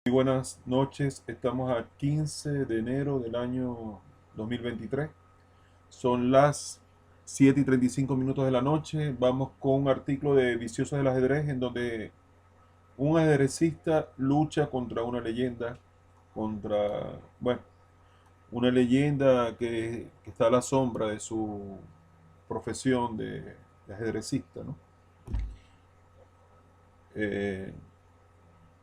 Muy buenas noches, estamos a 15 de enero del año 2023. Son las 7:35 de la noche. Vamos con un artículo de Viciosos del Ajedrez en donde un ajedrecista lucha contra una leyenda, bueno, una leyenda que está a la sombra de su profesión de ajedrecista, ¿no? Eh,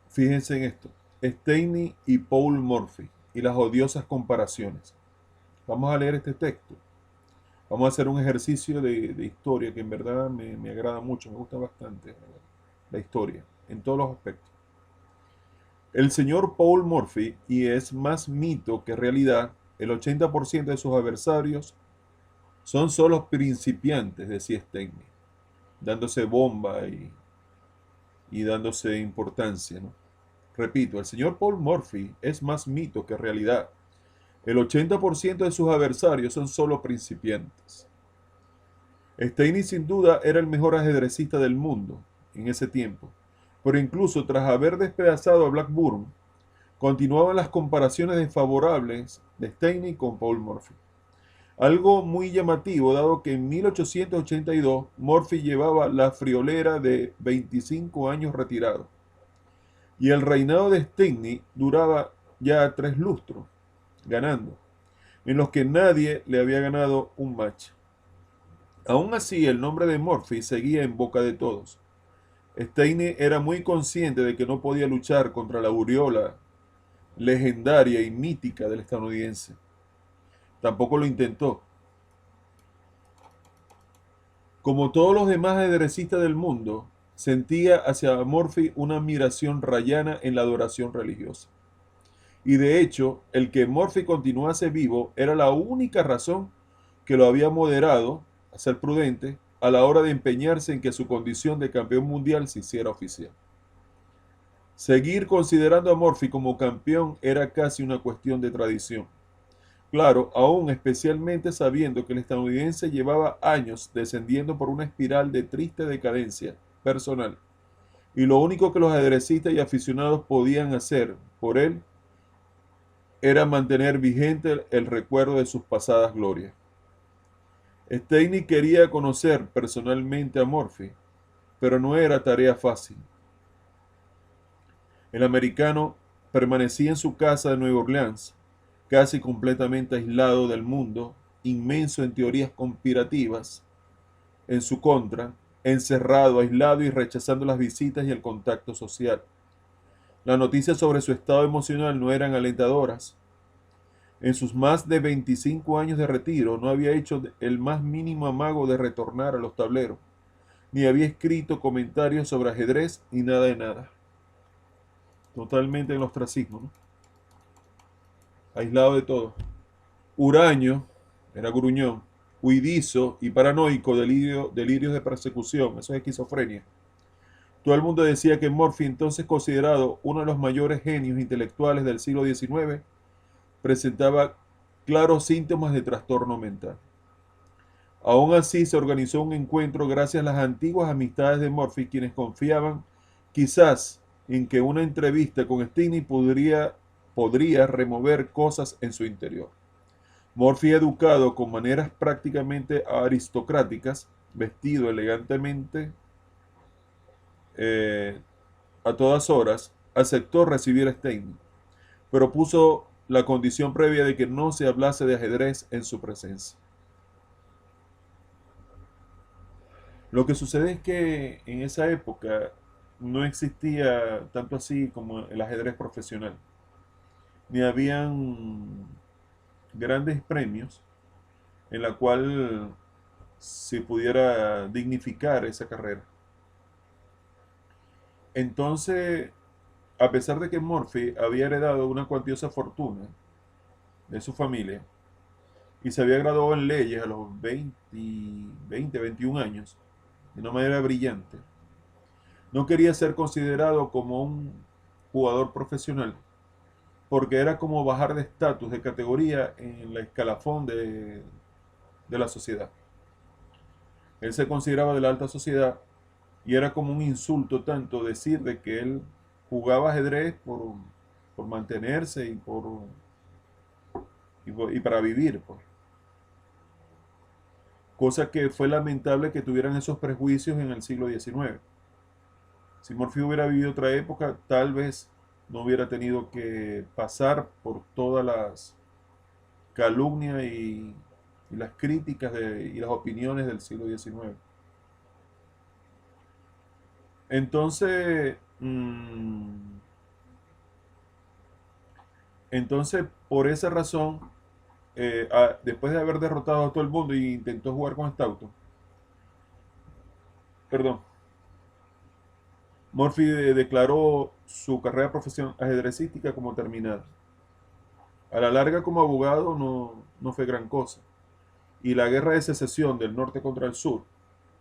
Fíjense en esto. Stanley y Paul Morphy y las odiosas comparaciones. Vamos a leer este texto. Vamos a hacer un ejercicio de historia que en verdad me agrada mucho, me gusta bastante la historia, en todos los aspectos. El señor Paul Morphy, y es más mito que realidad, el 80% de sus adversarios son solo principiantes, decía Steinme, dándose bomba y dándose importancia, ¿no? Repito, el señor Paul Morphy es más mito que realidad. El 80% de sus adversarios son solo principiantes. Steiny sin duda era el mejor ajedrecista del mundo en ese tiempo, pero incluso tras haber despedazado a Blackburn, continuaban las comparaciones desfavorables de Steiny con Paul Morphy. Algo muy llamativo, dado que en 1882 Morphy llevaba la friolera de 25 años retirado, y el reinado de Steiny duraba ya 3 lustros, ganando, en los que nadie le había ganado un match. Aún así, el nombre de Morphy seguía en boca de todos. Steine era muy consciente de que no podía luchar contra la aureola legendaria y mítica del estadounidense. Tampoco lo intentó. Como todos los demás ajedrecistas del mundo, sentía hacia Morphy una admiración rayana en la adoración religiosa. Y de hecho, el que Morphy continuase vivo era la única razón que lo había moderado a ser prudente a la hora de empeñarse en que su condición de campeón mundial se hiciera oficial. Seguir considerando a Morphy como campeón era casi una cuestión de tradición. Claro, aún especialmente sabiendo que el estadounidense llevaba años descendiendo por una espiral de triste decadencia personal, y lo único que los ajedrecistas y aficionados podían hacer por él era mantener vigente el recuerdo de sus pasadas glorias. Stanley quería conocer personalmente a Morphy, pero no era tarea fácil. El americano permanecía en su casa de Nueva Orleans, casi completamente aislado del mundo, inmenso en teorías conspirativas, en su contra, encerrado, aislado y rechazando las visitas y el contacto social. Las noticias sobre su estado emocional no eran alentadoras. En sus más de 25 años de retiro no había hecho el más mínimo amago de retornar a los tableros, ni había escrito comentarios sobre ajedrez ni nada de nada. Totalmente en el ostracismo, ¿no? Aislado de todo. Huraño, era gruñón, huidizo y paranoico, delirios de persecución, eso es esquizofrenia. Todo el mundo decía que Morphy, entonces considerado uno de los mayores genios intelectuales del siglo XIX, presentaba claros síntomas de trastorno mental. Aún así, se organizó un encuentro gracias a las antiguas amistades de Morphy, quienes confiaban quizás en que una entrevista con Stinney podría remover cosas en su interior. Morphy, educado con maneras prácticamente aristocráticas, vestido elegantemente eh, a todas horas, aceptó recibir a Stein, pero puso la condición previa de que no se hablase de ajedrez en su presencia. Lo que sucede es que en esa época no existía tanto así como el ajedrez profesional, ni habían grandes premios en la cual se pudiera dignificar esa carrera. Entonces, a pesar de que Murphy había heredado una cuantiosa fortuna de su familia y se había graduado en leyes a los 21 años, de una manera brillante, no quería ser considerado como un jugador profesional porque era como bajar de estatus, de categoría en la escalafón de la sociedad. Él se consideraba de la alta sociedad y era como un insulto tanto decir de que él jugaba ajedrez por mantenerse y para vivir, pues. Cosa que fue lamentable que tuvieran esos prejuicios en el siglo XIX. Si Morphy hubiera vivido otra época, tal vez no hubiera tenido que pasar por todas las calumnias y las críticas y las opiniones del siglo XIX. Entonces, por esa razón, después de haber derrotado a todo el mundo y intentó jugar con Staughton, perdón, Morphy declaró su carrera profesional ajedrecística como terminada. A la larga, como abogado, no fue gran cosa. Y la guerra de secesión del norte contra el sur,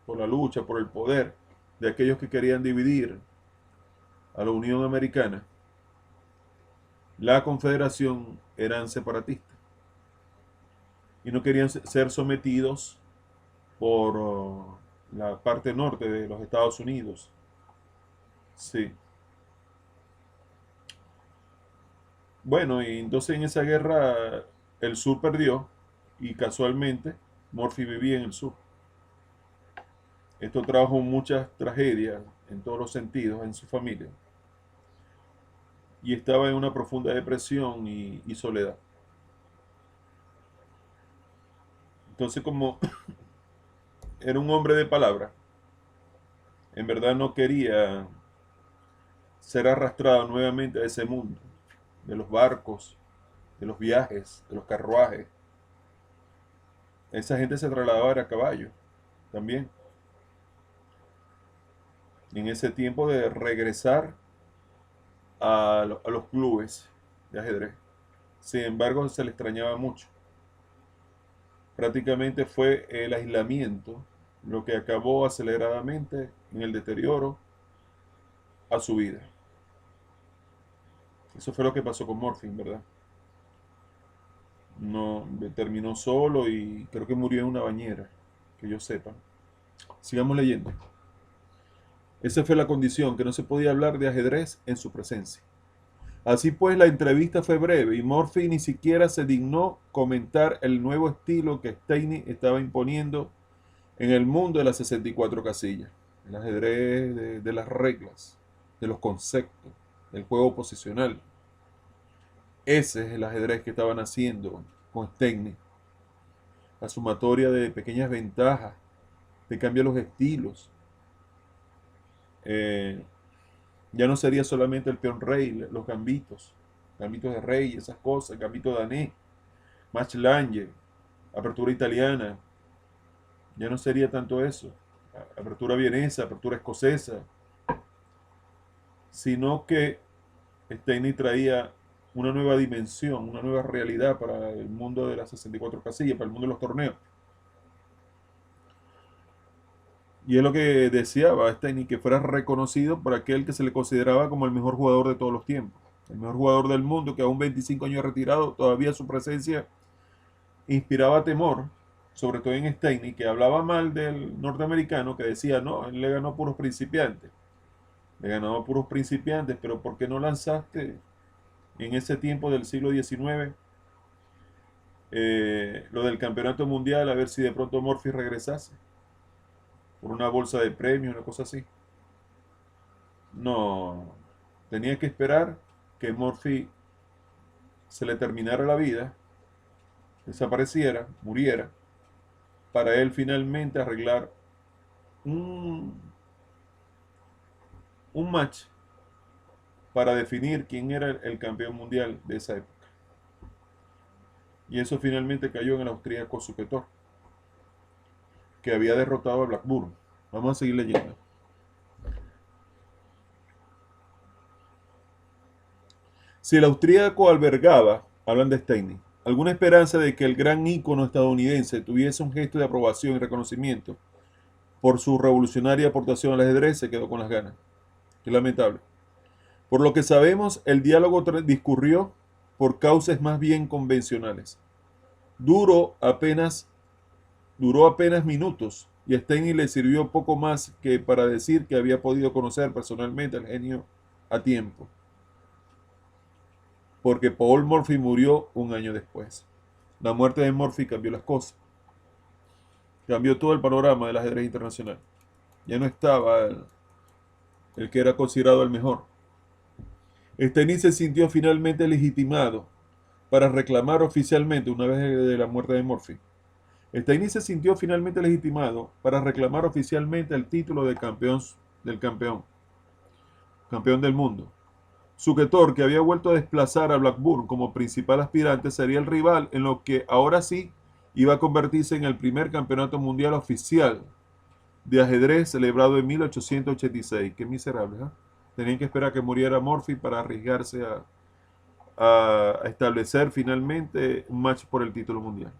por la lucha por el poder de aquellos que querían dividir a la Unión Americana, la Confederación eran separatistas y no querían ser sometidos por la parte norte de los Estados Unidos. Sí. Bueno, y entonces en esa guerra el sur perdió y casualmente Morphy vivía en el sur. Esto trajo muchas tragedias en todos los sentidos en su familia. Y estaba en una profunda depresión y soledad. Entonces, como era un hombre de palabra, en verdad no quería ser arrastrado nuevamente a ese mundo de los barcos, de los viajes, de los carruajes. Esa gente se trasladaba a caballo también. En ese tiempo de regresar a los clubes de ajedrez. Sin embargo, se le extrañaba mucho. Prácticamente fue el aislamiento lo que acabó aceleradamente en el deterioro a su vida. Eso fue lo que pasó con Morphy, ¿verdad? No, terminó solo y creo que murió en una bañera, que yo sepa. Sigamos leyendo. Esa fue la condición, que no se podía hablar de ajedrez en su presencia. Así pues, la entrevista fue breve y Morphy ni siquiera se dignó comentar el nuevo estilo que Steinitz estaba imponiendo en el mundo de las 64 casillas. El ajedrez de las reglas, de los conceptos, del juego posicional. Ese es el ajedrez que estaban haciendo con Steinitz. La sumatoria de pequeñas ventajas, de cambio los estilos. Ya no sería solamente el peón rey, los gambitos de rey, esas cosas, gambito danés, match lange, apertura italiana. Ya no sería tanto eso, apertura vienesa, apertura escocesa, sino que Steinitz traía una nueva dimensión, una nueva realidad para el mundo de las 64 casillas, para el mundo de los torneos. Y es lo que deseaba Steinitz, que fuera reconocido por aquel que se le consideraba como el mejor jugador de todos los tiempos, el mejor jugador del mundo, que aún 25 años retirado, todavía su presencia inspiraba temor, sobre todo en Steinitz, que hablaba mal del norteamericano, que decía, no, él le ganó a puros principiantes. Le ganó a puros principiantes, pero ¿por qué no lanzaste en ese tiempo del siglo XIX lo del campeonato mundial, a ver si de pronto Morphy regresase? Por una bolsa de premios, una cosa así. No, tenía que esperar que Morphy se le terminara la vida, desapareciera, muriera, para él finalmente arreglar un match para definir quién era el campeón mundial de esa época. Y eso finalmente cayó en el austríaco Suketor, que había derrotado a Blackburn. Vamos a seguir leyendo. Si el austríaco albergaba, hablan de Steinitz, alguna esperanza de que el gran ícono estadounidense tuviese un gesto de aprobación y reconocimiento por su revolucionaria aportación al ajedrez, se quedó con las ganas. Qué lamentable. Por lo que sabemos, el diálogo discurrió por causas más bien convencionales. Duró apenas minutos y a Steinitz le sirvió poco más que para decir que había podido conocer personalmente al genio a tiempo. porque Paul Morphy murió un año después. La muerte de Morphy cambió las cosas, cambió todo el panorama del ajedrez internacional. Ya no estaba el que era considerado el mejor. Stennis se sintió finalmente legitimado para reclamar oficialmente, una vez de la muerte de Morphy, Stennis se sintió finalmente legitimado para reclamar oficialmente el título de campeón del mundo. Suketor, que había vuelto a desplazar a Blackburn como principal aspirante, sería el rival en lo que ahora sí iba a convertirse en el primer campeonato mundial oficial de ajedrez celebrado en 1886. Qué miserables, ¿eh? Tenían que esperar a que muriera Morphy para arriesgarse a establecer finalmente un match por el título mundial.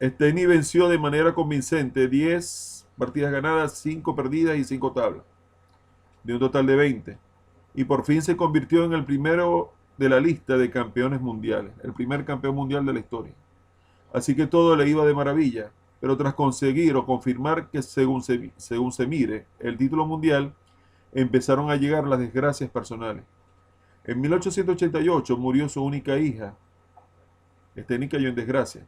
Stennis venció de manera convincente 10 partidas ganadas, 5 perdidas y 5 tablas, de un total de 20. Y por fin se convirtió en el primero de la lista de campeones mundiales, el primer campeón mundial de la historia. Así que todo le iba de maravilla, pero tras conseguir o confirmar que según se mire el título mundial, empezaron a llegar las desgracias personales. En 1888 murió su única hija, Stennis cayó en desgracia,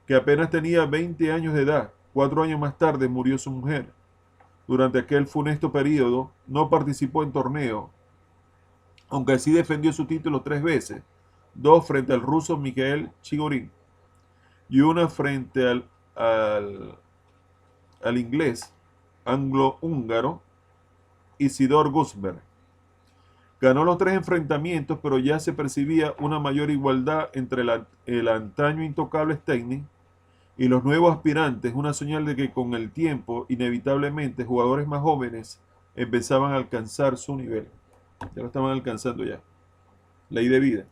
que apenas tenía 20 años de edad. 4 años más tarde murió su mujer. Durante aquel funesto periodo no participó en torneo, aunque sí defendió su título 3 veces, 2 frente al ruso Mikhail Chigorin y una frente al inglés anglo-húngaro Isidor Gusberg. Ganó los 3 enfrentamientos, pero ya se percibía una mayor igualdad entre el antaño intocable Stennis y los nuevos aspirantes, una señal de que con el tiempo, inevitablemente, jugadores más jóvenes empezaban a alcanzar su nivel. Ya lo estaban alcanzando ya. Ley de vida.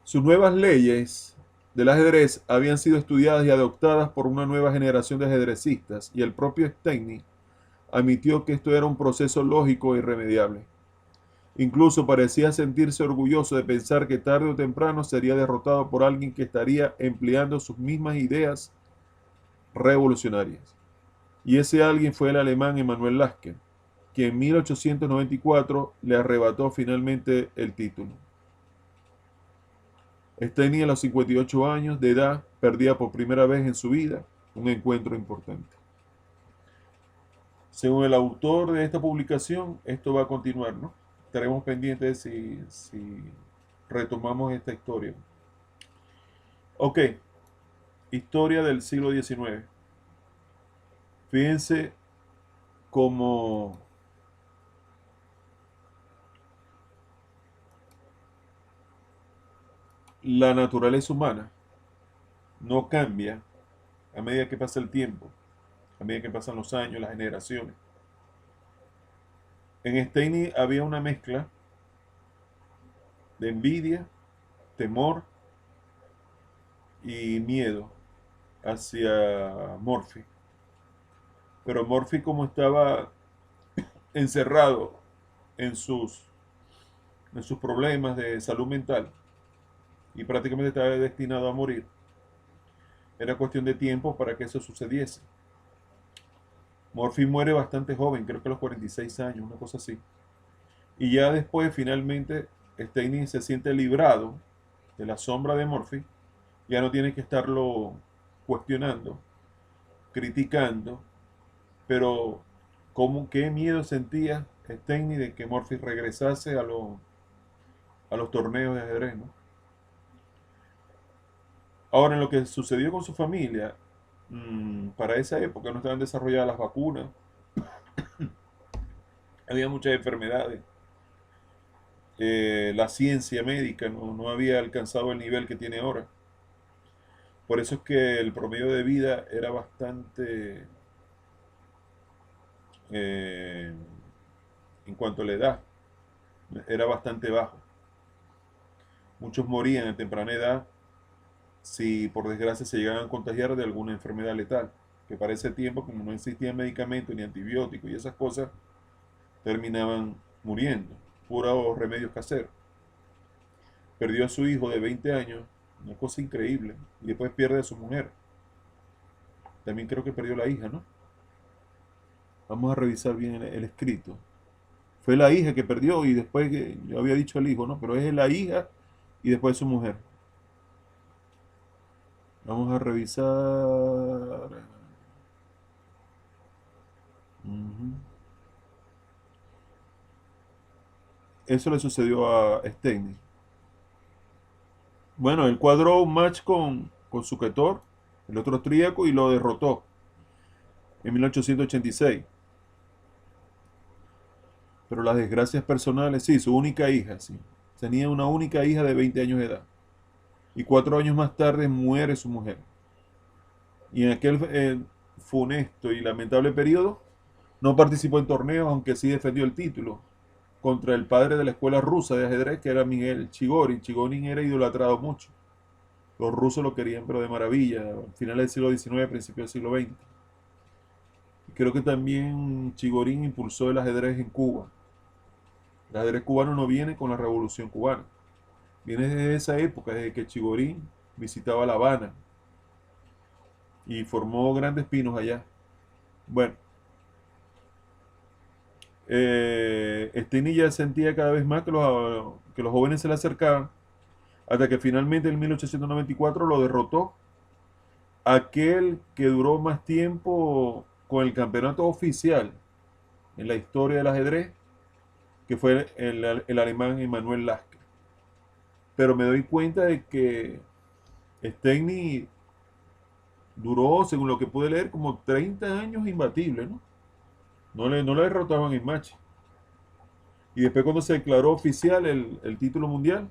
Sus nuevas leyes del ajedrez habían sido estudiadas y adoptadas por una nueva generación de ajedrecistas, y el propio Stennis admitió que esto era un proceso lógico e irremediable. Incluso parecía sentirse orgulloso de pensar que tarde o temprano sería derrotado por alguien que estaría empleando sus mismas ideas revolucionarias. Y ese alguien fue el alemán Emanuel Lasker, que en 1894 le arrebató finalmente el título. Stennis, a los 58 años de edad, perdía por primera vez en su vida un encuentro importante. Según el autor de esta publicación, esto va a continuar, ¿no? Estaremos pendientes si retomamos esta historia. Ok, historia del siglo XIX. Fíjense cómo la naturaleza humana no cambia a medida que pasa el tiempo, a medida que pasan los años, las generaciones. En Stennis había una mezcla de envidia, temor y miedo hacia Morphy. Pero Morphy, como estaba encerrado en sus problemas de salud mental y prácticamente estaba destinado a morir, era cuestión de tiempo para que eso sucediese. Morphy muere bastante joven, creo que a los 46 años, una cosa así. Y ya después, finalmente, Stennis se siente librado de la sombra de Morphy. Ya no tiene que estarlo cuestionando, criticando, pero qué miedo sentía Stennis de que Morphy regresase a los torneos de ajedrez, ¿no? Ahora, en lo que sucedió con su familia, para esa época no estaban desarrolladas las vacunas, había muchas enfermedades, la ciencia médica no había alcanzado el nivel que tiene ahora. Por eso es que el promedio de vida era bastante, en cuanto a la edad, era bastante bajo. Muchos morían a temprana edad si por desgracia se llegaban a contagiar de alguna enfermedad letal, que para ese tiempo, como no existían medicamentos ni antibióticos y esas cosas, terminaban muriendo, puros remedios caseros. Perdió a su hijo de 20 años, una cosa increíble, y después pierde a su mujer. También creo que perdió la hija, ¿no? Vamos a revisar bien el escrito. Fue la hija que perdió y después que yo había dicho el hijo, ¿no? Pero es la hija y después su mujer. Vamos a revisar. Ujú. Eso le sucedió a Steinitz. Bueno, él cuadró un match con Suketor, el otro austríaco, y lo derrotó en 1886. Pero las desgracias personales, sí, su única hija, sí. Tenía una única hija de 20 años de edad. Y 4 años más tarde muere su mujer. Y en aquel funesto y lamentable periodo, no participó en torneos, aunque sí defendió el título contra el padre de la escuela rusa de ajedrez, que era Miguel Chigorin. Chigorin era idolatrado mucho. Los rusos lo querían, pero de maravilla, a finales del siglo XIX, principios del siglo XX. Y creo que también Chigorin impulsó el ajedrez en Cuba. El ajedrez cubano no viene con la Revolución Cubana. Viene desde esa época, desde que Chigorin visitaba La Habana y formó grandes pinos allá. Bueno, Steny ya sentía cada vez más que los jóvenes se le acercaban, hasta que finalmente en 1894 lo derrotó aquel que duró más tiempo con el campeonato oficial en la historia del ajedrez, que fue el alemán Emanuel Lasker. Pero me doy cuenta de que Steny duró, según lo que pude leer, como 30 años imbatible, ¿no? No le derrotaban en match. Y después cuando se declaró oficial el título mundial,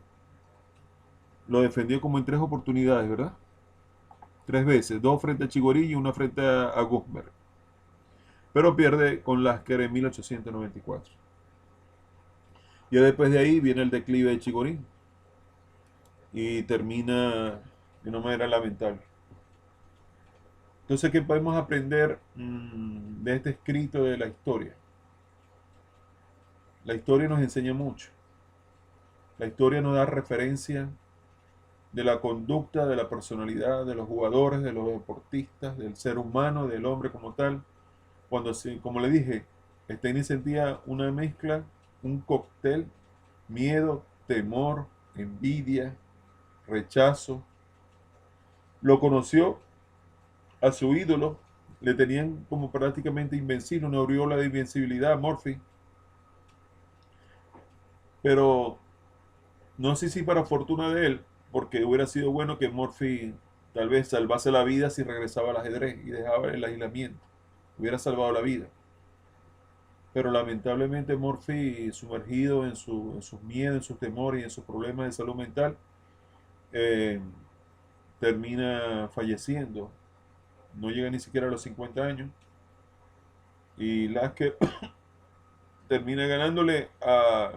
lo defendió como en 3 oportunidades, ¿verdad? 3 veces, 2 frente a Chigorillo y una frente a Guzmán. Pero pierde con Lasker en 1894. Y después de ahí viene el declive de Chigorín y termina de una manera lamentable. Entonces, ¿qué podemos aprender de este escrito de la historia? La historia nos enseña mucho. La historia nos da referencia de la conducta, de la personalidad de los jugadores, de los deportistas, del ser humano, del hombre como tal. Cuando, como le dije, Steiny sentía una mezcla, un cóctel, miedo, temor, envidia, rechazo. Lo conoció a su ídolo, le tenían como prácticamente invencible, una aureola de invencibilidad a Murphy. Pero no sé si para fortuna de él, porque hubiera sido bueno que Murphy tal vez salvase la vida si regresaba al ajedrez y dejaba el aislamiento. Hubiera salvado la vida. Pero lamentablemente Murphy, sumergido en sus miedos, en sus temores y en sus problemas de salud mental, eh, termina falleciendo. No llega ni siquiera a los 50 años. Y Lasker termina ganándole a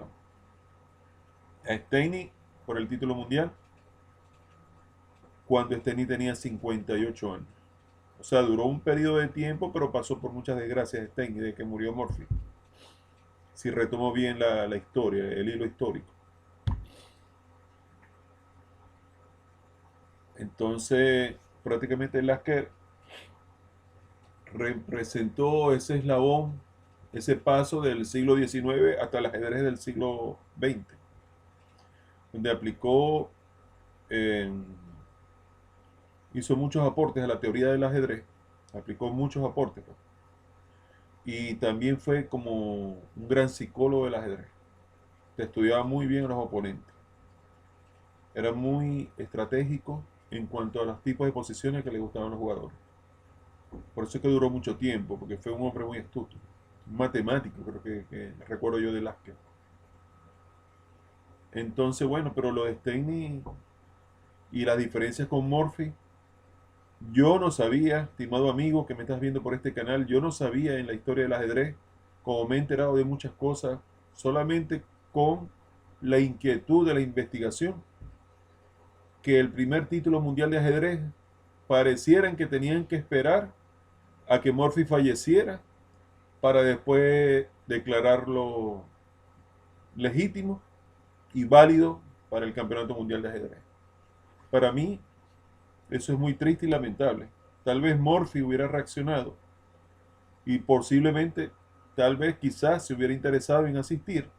Steny por el título mundial cuando Steny tenía 58 años. O sea, duró un periodo de tiempo, pero pasó por muchas desgracias Steny de que murió Murphy. Si retomo bien la historia, el hilo histórico. Entonces, prácticamente Lasker representó ese eslabón, ese paso del siglo XIX hasta el ajedrez del siglo XX, donde aplicó, eh, hizo muchos aportes a la teoría del ajedrez, aplicó muchos aportes, pues. Y también fue como un gran psicólogo del ajedrez, que estudiaba muy bien a los oponentes, era muy estratégico en cuanto a los tipos de posiciones que le gustaban a los jugadores. Por eso es que duró mucho tiempo, porque fue un hombre muy astuto, un matemático, creo que recuerdo yo de Lasker. Entonces, bueno, pero lo de Steny y las diferencias con Murphy, yo no sabía, estimado amigo que me estás viendo por este canal, yo no sabía en la historia del ajedrez, como me he enterado de muchas cosas, solamente con la inquietud de la investigación, que el primer título mundial de ajedrez parecieran que tenían que esperar a que Murphy falleciera para después declararlo legítimo y válido para el Campeonato Mundial de Ajedrez. Para mí, eso es muy triste y lamentable. Tal vez Murphy hubiera reaccionado y posiblemente, tal vez, quizás se hubiera interesado en asistir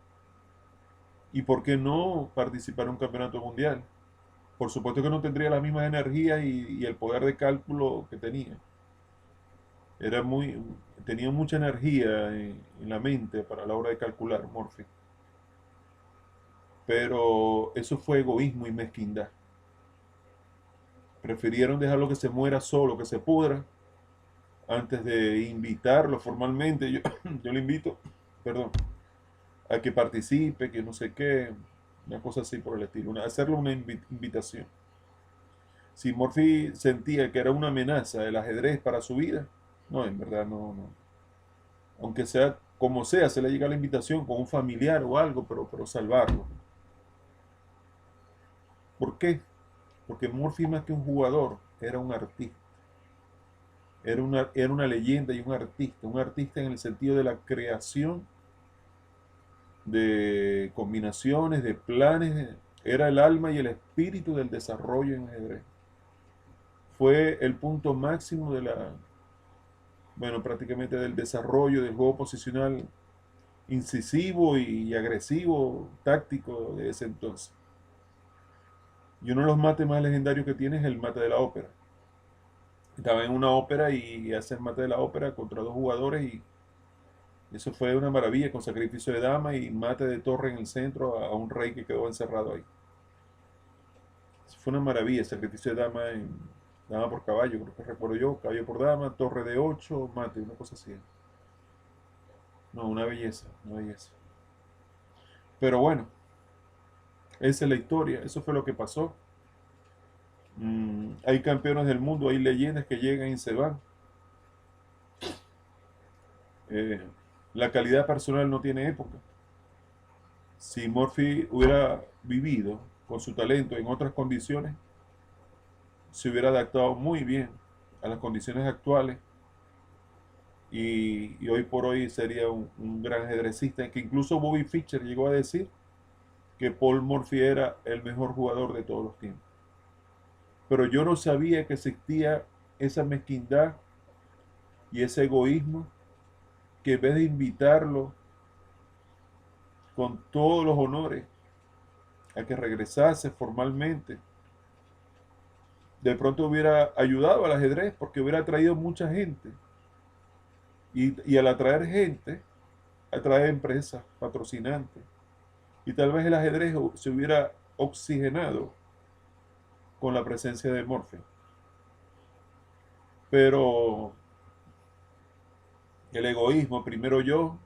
y por qué no participar en un campeonato mundial. Por supuesto que no tendría la misma energía y el poder de cálculo que tenía. Era muy, tenía mucha energía en la mente para la hora de calcular Murphy. Pero eso fue egoísmo y mezquindad. Prefirieron dejarlo que se muera solo, que se pudra, antes de invitarlo formalmente. Yo le invito, perdón, a que participe, que no sé qué, una cosa así por el estilo, hacerle una invitación. Si Murphy sentía que era una amenaza el ajedrez para su vida, no, en verdad no, no. Aunque sea como sea, se le llega la invitación con un familiar o algo, pero salvarlo. ¿Por qué? Porque Murphy más que un jugador, era un artista. Era una leyenda y un artista en el sentido de la creación de combinaciones, de planes, era el alma y el espíritu del desarrollo en ajedrez. Fue el punto máximo de la, bueno, prácticamente del desarrollo del juego posicional incisivo y agresivo, táctico de ese entonces. Y uno de los mates más legendarios que tiene es el mate de la ópera. Estaba en una ópera y hace el mate de la ópera contra dos jugadores y eso fue una maravilla con sacrificio de dama y mate de torre en el centro a un rey que quedó encerrado ahí. Eso fue una maravilla, sacrificio de dama en dama por caballo, creo que recuerdo yo, caballo por dama, torre de 8 mate, una cosa así. No, una belleza, una belleza. Pero bueno, esa es la historia, eso fue lo que pasó. Hay campeones del mundo, hay leyendas que llegan y se van. Eh, la calidad personal no tiene época. Si Murphy hubiera vivido con su talento en otras condiciones, se hubiera adaptado muy bien a las condiciones actuales y hoy por hoy sería un gran ajedrecista, que incluso Bobby Fischer llegó a decir que Paul Murphy era el mejor jugador de todos los tiempos. Pero yo no sabía que existía esa mezquindad y ese egoísmo, que en vez de invitarlo con todos los honores a que regresase formalmente, de pronto hubiera ayudado al ajedrez porque hubiera atraído mucha gente. Y al atraer gente, atrae empresas, patrocinantes. Y tal vez el ajedrez se hubiera oxigenado con la presencia de Murphy. Pero el egoísmo, primero yo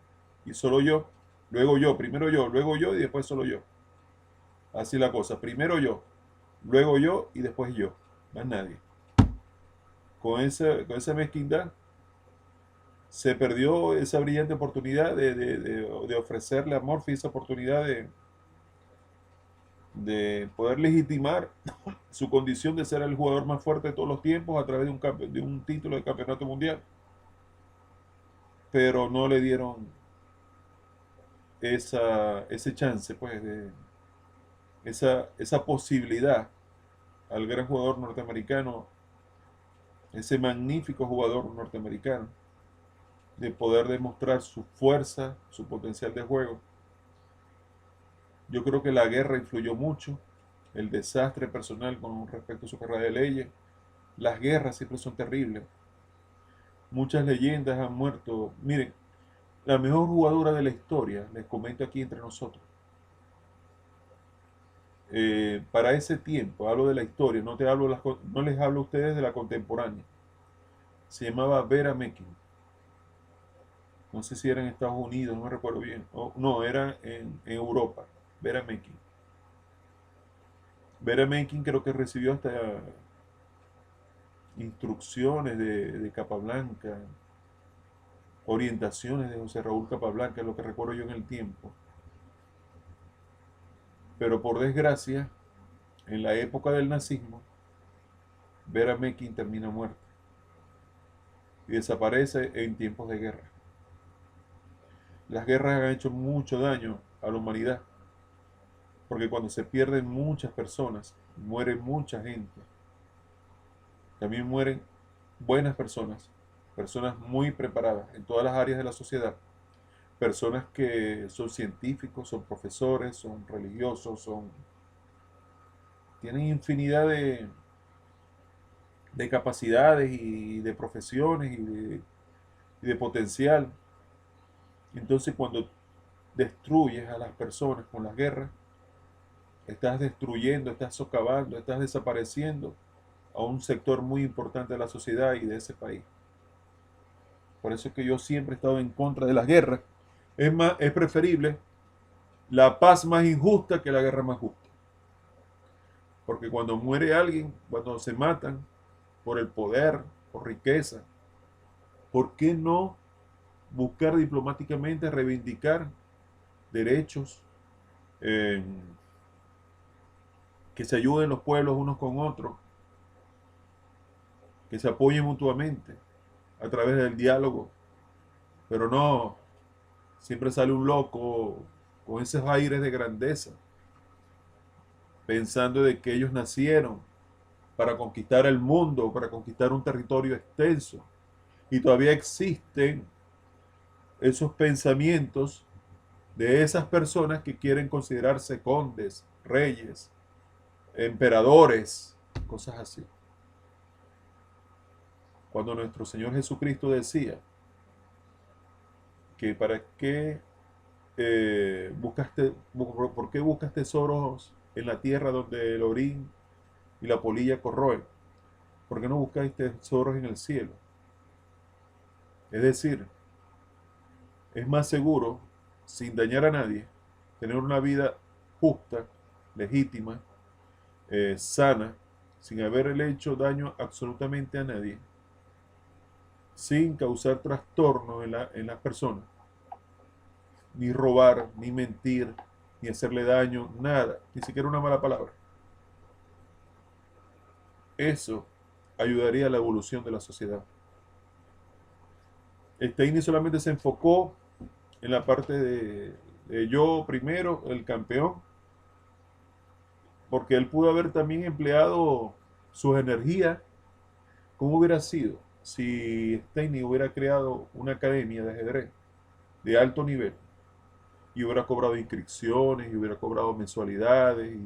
y solo yo, primero yo, luego yo y después solo yo. Así la cosa, primero yo, luego yo y después yo, más nadie. Con esa mezquindad se perdió esa brillante oportunidad de ofrecerle a Murphy esa oportunidad de poder legitimar su condición de ser el jugador más fuerte de todos los tiempos a través de un título de campeonato mundial. Pero no le dieron ese chance, pues, esa posibilidad al gran jugador norteamericano, ese magnífico jugador norteamericano, de poder demostrar su fuerza, su potencial de juego. Yo creo que la guerra influyó mucho, el desastre personal con respecto a su carrera de leyes. Las guerras siempre son terribles. Muchas leyendas han muerto. Miren, la mejor jugadora de la historia, les comento aquí entre nosotros, para ese tiempo, hablo de la historia, no les hablo a ustedes de la contemporánea, se llamaba Vera Mekin. No sé si era en Estados Unidos, no me recuerdo bien. No, era en Europa, Vera Mekin. Vera Mekin creo que recibió hasta instrucciones de Capablanca, orientaciones de José Raúl Capablanca, es lo que recuerdo yo en el tiempo. Pero por desgracia, en la época del nazismo, Vera Mekin termina muerta y desaparece en tiempos de guerra. Las guerras han hecho mucho daño a la humanidad, porque cuando se pierden muchas personas, muere mucha gente, también mueren buenas personas personas muy preparadas en todas las áreas de la sociedad, personas que son científicos, son profesores, son religiosos, tienen infinidad de capacidades y de profesiones y de potencial. Entonces cuando destruyes a las personas con las guerras, estás destruyendo, estás socavando, estás desapareciendo a un sector muy importante de la sociedad y de ese país. Por eso es que yo siempre he estado en contra de las guerras. Es más, es preferible la paz más injusta que la guerra más justa. Porque cuando muere alguien, cuando se matan por el poder, por riqueza, ¿por qué no buscar diplomáticamente reivindicar derechos, eh, que se ayuden los pueblos unos con otros, que se apoyen mutuamente a través del diálogo? Pero no, siempre sale un loco con esos aires de grandeza, pensando de que ellos nacieron para conquistar el mundo, para conquistar un territorio extenso. Y todavía existen esos pensamientos de esas personas que quieren considerarse condes, reyes, emperadores, cosas así. Cuando nuestro Señor Jesucristo decía que para qué por qué buscas tesoros en la tierra donde el orín y la polilla corroen, ¿por qué no buscáis tesoros en el cielo? Es decir, es más seguro, sin dañar a nadie, tener una vida justa, legítima, sana, sin haberle hecho daño absolutamente a nadie, sin causar trastorno en las personas, ni robar, ni mentir, ni hacerle daño, nada, ni siquiera una mala palabra. Eso ayudaría a la evolución de la sociedad. Steiner solamente se enfocó en la parte de yo primero, el campeón, porque él pudo haber también empleado sus energías. ¿Cómo hubiera sido si Steiner hubiera creado una academia de ajedrez de alto nivel y hubiera cobrado inscripciones y hubiera cobrado mensualidades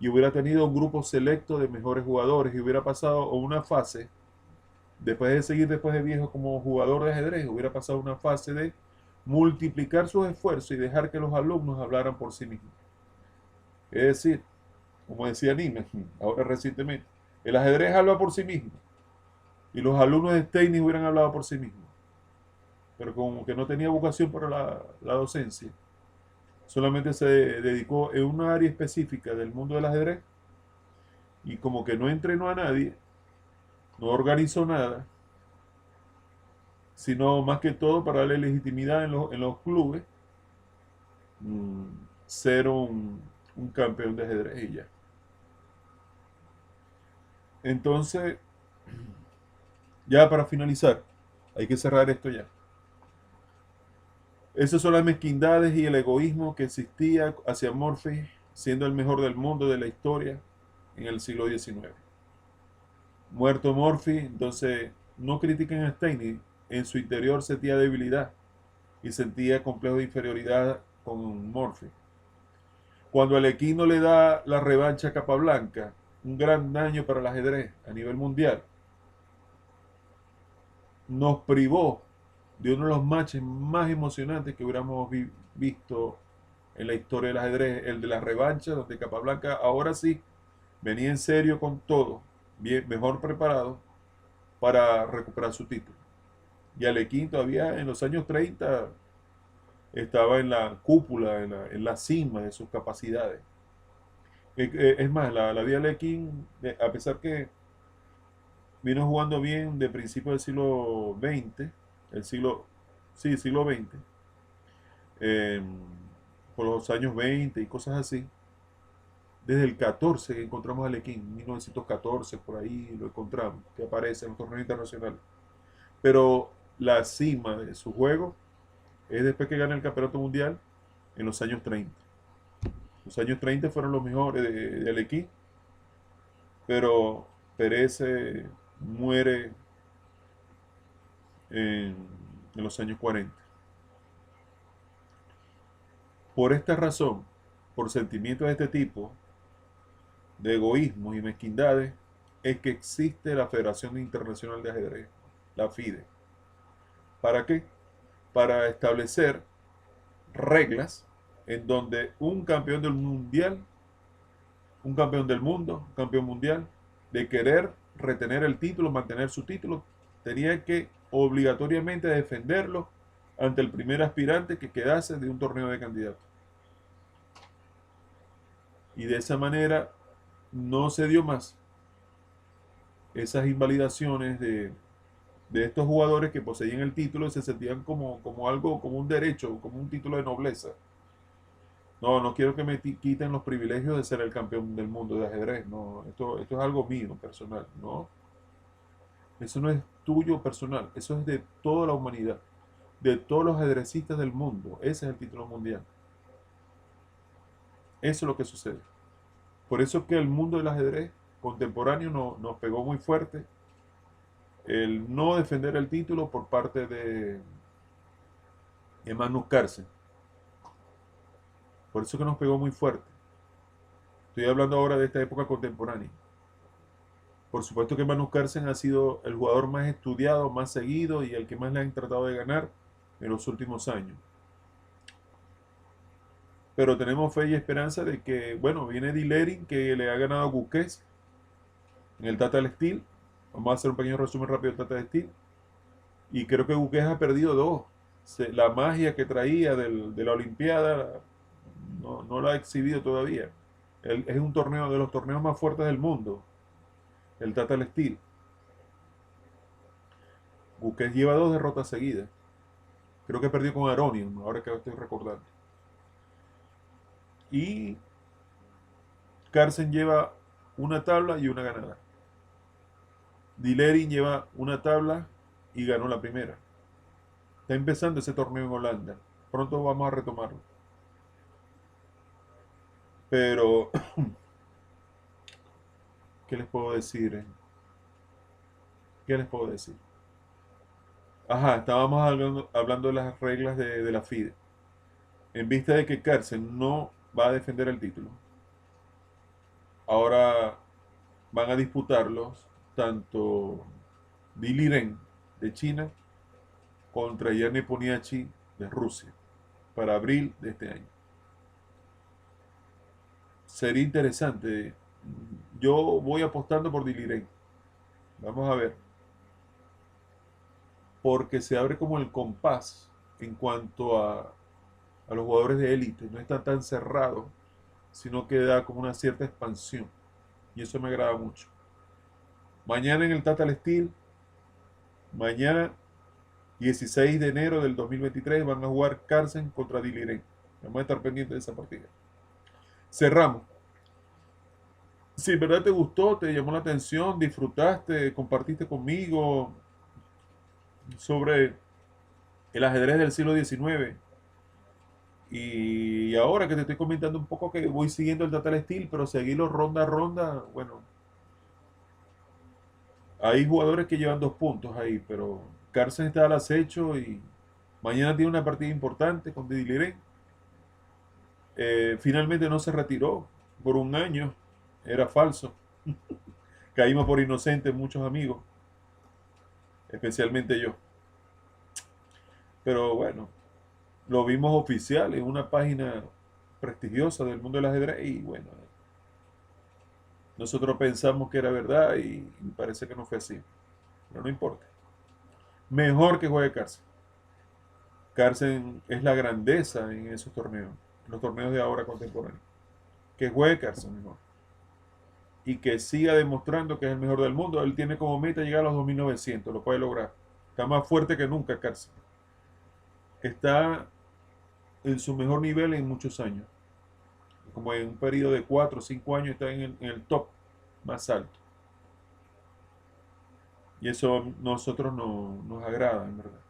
y hubiera tenido un grupo selecto de mejores jugadores y hubiera pasado una fase, después de seguir después de viejo como jugador de ajedrez, hubiera pasado una fase de multiplicar sus esfuerzos y dejar que los alumnos hablaran por sí mismos? Es decir, como decía Nimes, ahora recientemente, el ajedrez habla por sí mismo y los alumnos de Steiner hubieran hablado por sí mismos, pero como que no tenía vocación para la docencia, solamente se dedicó en una área específica del mundo del ajedrez y como que no entrenó a nadie, no organizó nada, sino más que todo para darle legitimidad en los clubes, mm, ser un campeón de ajedrez y ya. Entonces, ya para finalizar, hay que cerrar esto ya. Esas son las mezquindades y el egoísmo que existía hacia Morphy, siendo el mejor del mundo de la historia en el siglo XIX. Muerto Morphy, entonces no critiquen a Steiner, en su interior sentía debilidad y sentía complejo de inferioridad con Morphy. Cuando Alekhine le da la revancha a Capablanca, un gran daño para el ajedrez a nivel mundial, nos privó de uno de los matches más emocionantes que hubiéramos visto en la historia del ajedrez, el de la revancha, donde Capablanca ahora sí venía en serio con todo, bien, mejor preparado para recuperar su título. Y Alekhine todavía en los años 30 estaba en la cúpula, en la cima de sus capacidades. Es más, la vida de Alekhine, a pesar que vino jugando bien de principios del siglo XX, el siglo, sí, siglo XX, eh, por los años 20 y cosas así, desde el 14 que encontramos a Alekhine, 1914, por ahí lo encontramos, que aparece en los torneos internacionales. Pero la cima de su juego es después que gana el campeonato mundial en los años 30. Los años 30 fueron los mejores de Alekhine, pero perece, muere en, en los años 40. Por esta razón, por sentimientos de este tipo, de egoísmo y mezquindades, es que existe la Federación Internacional de Ajedrez, la FIDE. ¿Para qué? Para establecer reglas en donde un campeón del mundial, un campeón del mundo, un campeón mundial, de querer retener el título, mantener su título, tenía que obligatoriamente defenderlo ante el primer aspirante que quedase de un torneo de candidatos. Y de esa manera no se dio más esas invalidaciones de estos jugadores que poseían el título y se sentían como algo, como un derecho, como un título de nobleza. No, no quiero que me quiten los privilegios de ser el campeón del mundo de ajedrez. No, esto es algo mío, personal. No, eso no es tuyo personal. Eso es de toda la humanidad, de todos los ajedrecistas del mundo. Ese es el título mundial. Eso es lo que sucede. Por eso es que el mundo del ajedrez contemporáneo nos pegó muy fuerte el no defender el título por parte de Magnus Carlsen. Por eso que nos pegó muy fuerte. Estoy hablando ahora de esta época contemporánea. Por supuesto que Magnus Carlsen ha sido el jugador más estudiado, más seguido y el que más le han tratado de ganar en los últimos años. Pero tenemos fe y esperanza de que, bueno, viene Dilerin, que le ha ganado a Guquez en el Tata Steel. Vamos a hacer un pequeño resumen rápido del Tata Steel. Y creo que Guquez ha perdido dos. La magia que traía de la Olimpiada no la ha exhibido todavía. Es un torneo de los torneos más fuertes del mundo, el Tata Steel. Guquez lleva dos derrotas seguidas. Creo que perdió con Aronian, ahora que estoy recordando. Y Carlsen lleva una tabla y una ganada. Dilerin lleva una tabla y ganó la primera. Está empezando ese torneo en Holanda. Pronto vamos a retomarlo. Pero, ¿qué les puedo decir? ¿Qué les puedo decir? Ajá, estábamos hablando de las reglas de la FIDE. En vista de que Carlsen no va a defender el título, ahora van a disputarlos tanto Diliren de China contra Yerny Poniatchi de Rusia para abril de este año. Sería interesante. Yo voy apostando por Diliren. Vamos a ver. Porque se abre como el compás en cuanto a los jugadores de élite. No está tan cerrado, sino que da como una cierta expansión. Y eso me agrada mucho. Mañana en el Tata Steel, mañana 16 de enero del 2023 van a jugar Carlsen contra Diliren. Vamos a estar pendientes de esa partida. Cerramos. Si en verdad te gustó, te llamó la atención, disfrutaste, compartiste conmigo sobre el ajedrez del siglo XIX. Y ahora que te estoy comentando un poco que voy siguiendo el Tata Steel, pero seguirlo ronda a ronda, bueno, hay jugadores que llevan 2 puntos ahí, pero Carlsen está al acecho y mañana tiene una partida importante con Diliren. Finalmente no se retiró por un año, era falso. Caímos por inocentes muchos amigos, especialmente yo. Pero bueno, lo vimos oficial en una página prestigiosa del mundo del ajedrez y bueno, nosotros pensamos que era verdad y parece que no fue así. Pero no importa. Mejor que juegue Carlsen. Carlsen es la grandeza en esos torneos, los torneos de ahora contemporáneos. Que juegue Carlsen mejor. Y que siga demostrando que es el mejor del mundo. Él tiene como meta llegar a los 2900, lo puede lograr. Está más fuerte que nunca Carlsen. Está en su mejor nivel en muchos años. Como en un periodo de 4 o 5 años está en el top más alto. Y eso a nosotros nos agrada, en verdad.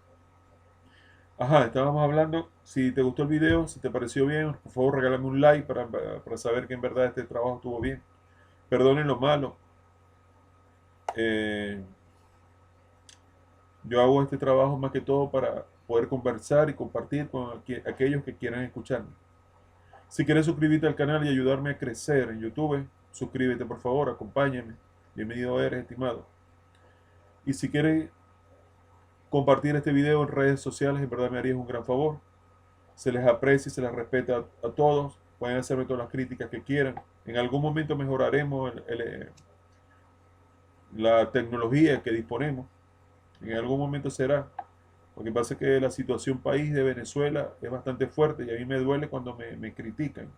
Ajá, estábamos hablando, si te gustó el video, si te pareció bien, por favor regálame un like para saber que en verdad este trabajo estuvo bien. Perdonen lo malo. Yo hago este trabajo más que todo para poder conversar y compartir con aquellos que quieran escucharme. Si quieres suscribirte al canal y ayudarme a crecer en YouTube, suscríbete por favor, acompáñame. Bienvenido eres, estimado. Y si quieres compartir este video en redes sociales, en verdad me harías un gran favor. Se les aprecia y se les respeta a todos. Pueden hacerme todas las críticas que quieran. En algún momento mejoraremos la tecnología que disponemos. En algún momento será. Lo que pasa es que la situación país de Venezuela es bastante fuerte y a mí me duele cuando me critican.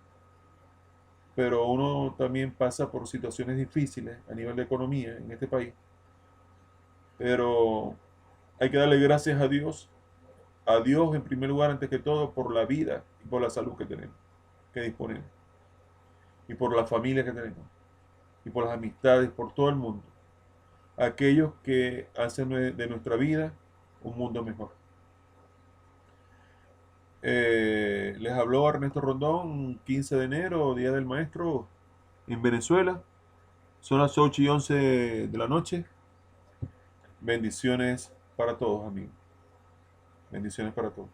Pero uno también pasa por situaciones difíciles a nivel de economía en este país. Pero hay que darle gracias a Dios en primer lugar, antes que todo, por la vida y por la salud que tenemos, que disponemos, y por la familia que tenemos, y por las amistades, por todo el mundo. Aquellos que hacen de nuestra vida un mundo mejor. Les habló Ernesto Rondón, 15 de enero, Día del Maestro, en Venezuela. Son las 8:11 de la noche. Bendiciones para todos, amigos. Bendiciones para todos.